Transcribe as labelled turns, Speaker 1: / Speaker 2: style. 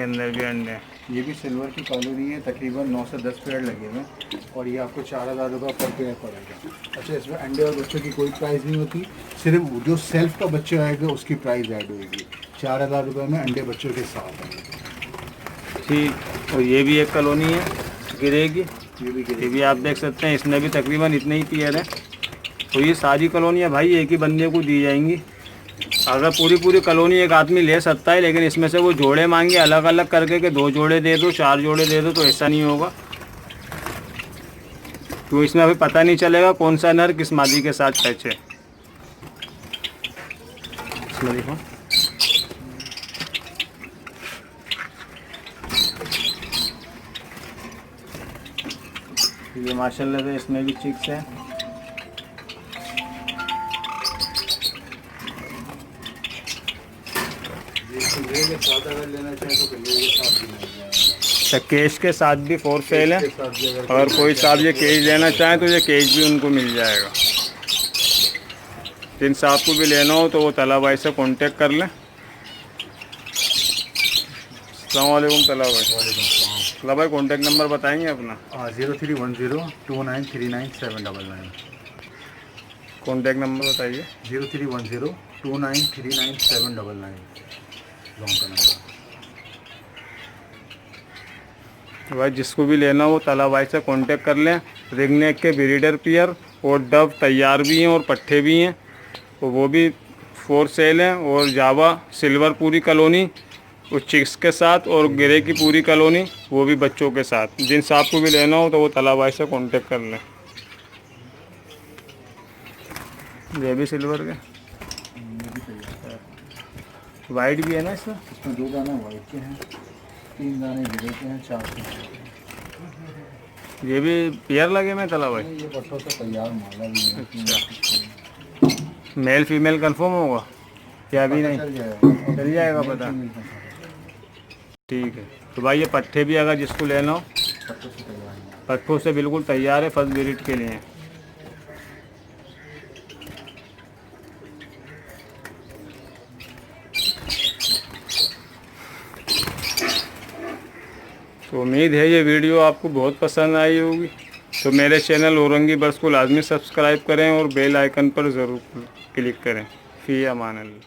Speaker 1: इसके अंदर भी अंडे हैं।
Speaker 2: ये भी सिल्वर की कॉलोनी है, तकरीबन 9 से 10 पेड़ लगे हुए हैं और ये आपको 4000 रुपये पर पेड़ पड़ेगा। अच्छा, इसमें अंडे और बच्चों की कोई प्राइस नहीं होती, सिर्फ जो सेल्फ का बच्चा आएगा उसकी प्राइस ऐड होगी। 4000 रुपये में अंडे बच्चों के साथ आएंगे।
Speaker 1: ठीक, और ये भी एक कॉलोनी है गिरे की,
Speaker 2: ये
Speaker 1: ये भी आप देख सकते हैं, इसमें भी तकरीबन इतने ही पेयर हैं। तो ये सारी कॉलोनियाँ भाई एक ही बंदे को दी जाएंगी। अगर पूरी कॉलोनी एक आदमी ले सकता है, लेकिन इसमें से वो जोड़े मांगे अलग अलग करके कि 2 जोड़े दे दो, 4 जोड़े दे दो, तो ऐसा नहीं होगा। तो इसमें अभी पता नहीं चलेगा कौन सा नर किस मादी के साथ टच है। इसमें देखो, ये माशाल्लाह से इसमें भी चिक्स हैं।
Speaker 2: के साथ अगर लेना चाहें तो पिल्ले के साथ भी मिल जाएगा।
Speaker 1: अच्छा, केज के साथ भी फॉर सेल है।
Speaker 2: के साथ भी
Speaker 1: अगर कोई साहब ये केज लेना चाहे तो ये केज भी उनको मिल जाएगा। जिन साहब को भी लेना हो तो वो तला भाई से कांटेक्ट कर लें। अस्सलाम वालेकुम तला भाई। तला भाई कांटेक्ट नंबर बताएंगे अपना?
Speaker 2: 031029397999।
Speaker 1: कांटेक्ट नंबर बताइए।
Speaker 2: 031029397999 लॉन्ग का नंबर।
Speaker 1: भाई जिसको भी लेना हो तला भाई से कांटेक्ट कर लें। रिंग नेक के ब्रीडर पेयर और डव तैयार भी हैं और पट्ठे भी हैं, तो वो भी फॉर सेल हैं। और जावा सिल्वर पूरी कॉलोनी उस चिक्स के साथ, और गिरे की पूरी कॉलोनी वो भी बच्चों के साथ। जिन साहब को भी लेना हो तो वो तला भाई से कांटेक्ट कर लें। ये भी सिल्वर के, वाइट भी है ना इसमें?
Speaker 2: इसमें 2 दाने वाइट के हैं, 3 दाने गिरे के हैं, 4 के हैं।
Speaker 1: ये भी पेयर लगे में तला भाई?
Speaker 2: ये बच्चों से तैयार माला भी है।
Speaker 1: अच्छा, मेल फीमेल कंफर्म होगा या अभी नहीं? चल जाएगा पता। ठीक है, तो भाई ये पट्ठे भी अगर जिसको लेना हो पट्ठों से बिल्कुल तैयार है, फर्स्ट ब्रीड के लिए। तो उम्मीद है ये वीडियो आपको बहुत पसंद आई होगी। तो मेरे चैनल औरंगी बर्ड्स को लाजमी सब्सक्राइब करें और बेल आइकन पर ज़रूर क्लिक करें। फ़ी अमान अल्लाह।